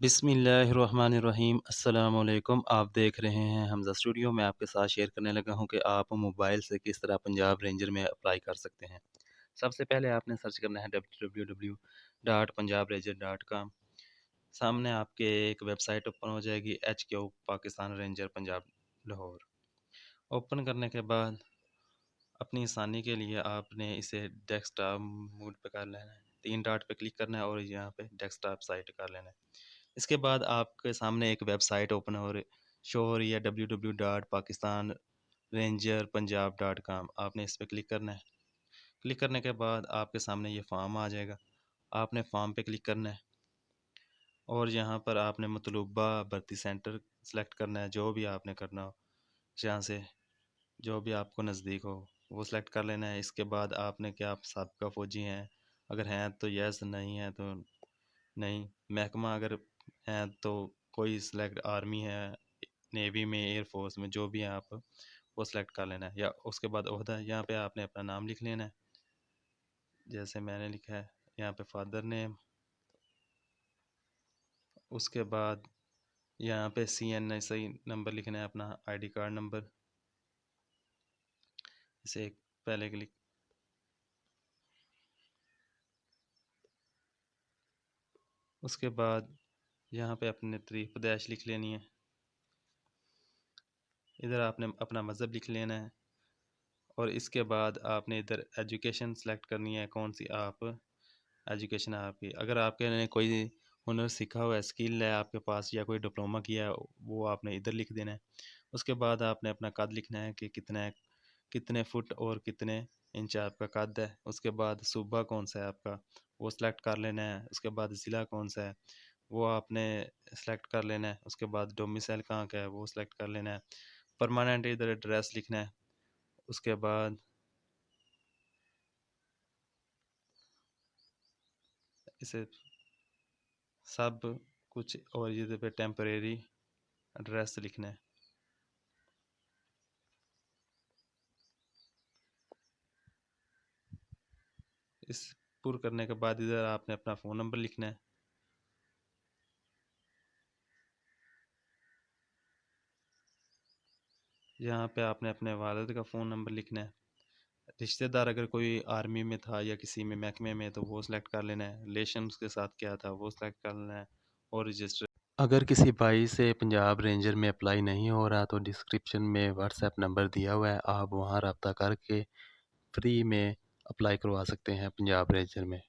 बिस्मिल्लाहिर्रहमानिर्रहीम अस्सलामुअलैकुम। आप देख रहे हैं हमज़ा स्टूडियो। मैं आपके साथ शेयर करने लगा हूं कि आप मोबाइल से किस तरह पंजाब रेंजर में अप्लाई कर सकते हैं। सबसे पहले आपने सर्च करना है www.punjabरेंजर.com। सामने आपके एक वेबसाइट ओपन हो जाएगी, HQ Pakistan ranger Punjab Lahore. Open करने के बाद अपनी आसानी के लिए आपने इसे डेस्कटॉप मोड पे कर लेना है। 3 डॉट पे क्लिक करना है और यहाँ पे डेस्कटॉप साइट कर लेना है। इसके बाद आपके सामने एक वेबसाइट ओपन शो हो रही है www.pakistanrangerpunjab.com। आपने इस पर क्लिक करना है। क्लिक करने के बाद आपके सामने ये फॉर्म आ जाएगा। आपने फॉर्म पे क्लिक करना है और यहाँ पर आपने मतलूबा भर्ती सेंटर सेलेक्ट करना है, जो भी आपने करना हो, यहाँ से जो भी आपको नज़दीक हो वो सिलेक्ट कर लेना है। इसके बाद आपने क्या आप साबिका फ़ौजी हैं, अगर हैं तो यस, नहीं है तो नहीं। महकमा अगर हैं तो कोई सिलेक्ट, आर्मी है, नेवी में, एयर फोर्स में, जो भी है आप वो सिलेक्ट कर लेना है। या उसके बाद ओहदा, यहाँ पे आपने अपना नाम लिख लेना है, जैसे मैंने लिखा है यहाँ पे फादर नेम। उसके बाद यहाँ पे CNSI नंबर लिखना है, अपना ID कार्ड नंबर। इसे पहले क्लिक, उसके बाद यहाँ पे अपने तारीख पैदाइश लिख लेनी है। इधर आपने अपना मज़हब लिख लेना है और इसके बाद आपने इधर एजुकेशन सेलेक्ट करनी है, कौन सी आप एजुकेशन है आपकी। अगर आपके ने कोई हुनर सीखा हुआ है, स्किल है आपके पास, या कोई डिप्लोमा किया है, वो आपने इधर लिख देना है। उसके बाद आपने अपना कद लिखना है कि कितने फुट और कितने इंच आपका कद है। उसके बाद सूबा कौन सा है आपका, वो सिलेक्ट कर लेना है। उसके बाद ज़िला कौन सा है वो आपने सेलेक्ट कर लेना है। उसके बाद डोमिसाइल कहाँ का है वो सिलेक्ट कर लेना है। परमानेंट इधर एड्रेस लिखना है। उसके बाद इसे सब कुछ, और इधर पे टेम्परेरी एड्रेस लिखना है। इस पूरा करने के बाद इधर आपने अपना फ़ोन नंबर लिखना है। यहाँ पे आपने अपने वालिद का फ़ोन नंबर लिखना है। रिश्तेदार अगर कोई आर्मी में था या किसी में महकमे में तो वो सिलेक्ट कर लेना है। रिलेशन उसके साथ क्या था वो सिलेक्ट कर लेना है और रजिस्टर। अगर किसी भाई से पंजाब रेंजर में अप्लाई नहीं हो रहा तो डिस्क्रिप्शन में व्हाट्सएप नंबर दिया हुआ है, आप वहाँ रब्ता करके फ्री में अप्लाई करवा सकते हैं पंजाब रेंजर में।